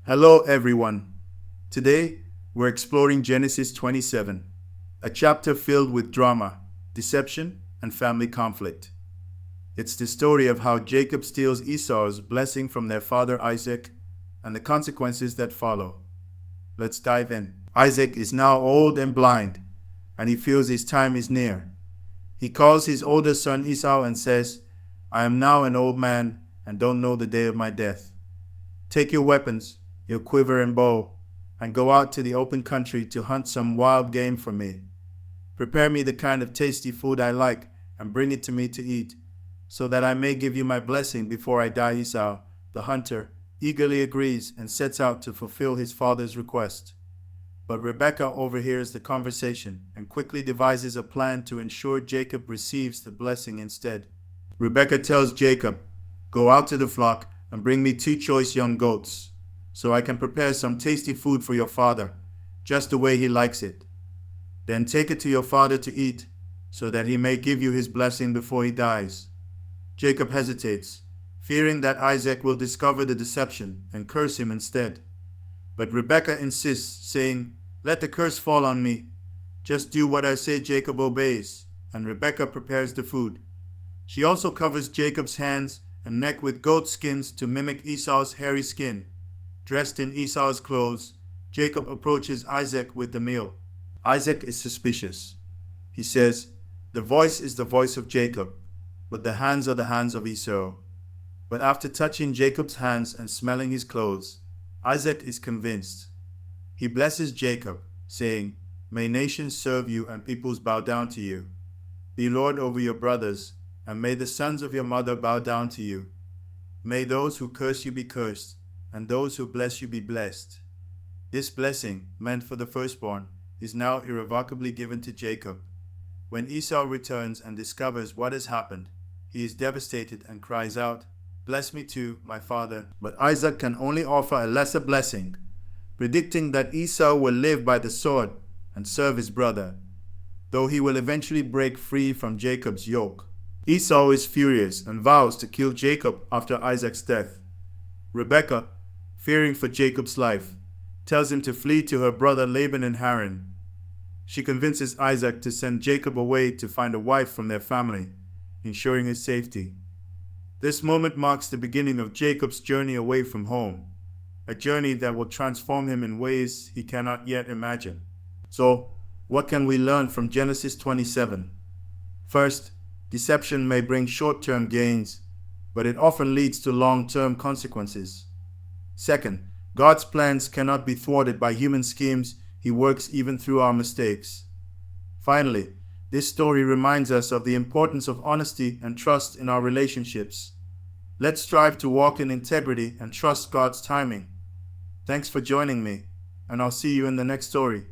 Hello, everyone. Today, we're exploring Genesis 27, a chapter filled with drama, deception, and family conflict. It's the story of how Jacob steals Esau's blessing from their father Isaac and the consequences that follow. Let's dive in. Isaac is now old and blind, and he feels his time is near. He calls his older son Esau and says, I am now an old man and don't know the day of my death. Take your weapons, your quiver and bow, and go out to the open country to hunt some wild game for me. Prepare me the kind of tasty food I like and bring it to me to eat, so that I may give you my blessing before I die. Esau, the hunter, eagerly agrees and sets out to fulfill his father's request. But Rebekah overhears the conversation and quickly devises a plan to ensure Jacob receives the blessing instead. Rebekah tells Jacob, Go out to the flock and bring me 2 choice young goats, so I can prepare some tasty food for your father, just the way he likes it. Then take it to your father to eat, so that he may give you his blessing before he dies. Jacob hesitates, fearing that Isaac will discover the deception and curse him instead. But Rebekah insists, saying, Let the curse fall on me. Just do what I say. Jacob obeys, and Rebekah prepares the food. She also covers Jacob's hands and neck with goat skins to mimic Esau's hairy skin. Dressed in Esau's clothes, Jacob approaches Isaac with the meal. Isaac is suspicious. He says, The voice is the voice of Jacob, but the hands are the hands of Esau. But after touching Jacob's hands and smelling his clothes, Isaac is convinced. He blesses Jacob, saying, May nations serve you and peoples bow down to you. Be Lord over your brothers, and may the sons of your mother bow down to you. May those who curse you be cursed, and those who bless you be blessed. This blessing, meant for the firstborn, is now irrevocably given to Jacob. When Esau returns and discovers what has happened, he is devastated and cries out, Bless me too, my father. But Isaac can only offer a lesser blessing, predicting that Esau will live by the sword and serve his brother, though he will eventually break free from Jacob's yoke. Esau is furious and vows to kill Jacob after Isaac's death. Rebekah, fearing for Jacob's life, tells him to flee to her brother Laban in Haran. She convinces Isaac to send Jacob away to find a wife from their family, ensuring his safety. This moment marks the beginning of Jacob's journey away from home, a journey that will transform him in ways he cannot yet imagine. So, what can we learn from Genesis 27? First, deception may bring short-term gains, but it often leads to long-term consequences. Second, God's plans cannot be thwarted by human schemes. He works even through our mistakes. Finally, this story reminds us of the importance of honesty and trust in our relationships. Let's strive to walk in integrity and trust God's timing. Thanks for joining me, and I'll see you in the next story.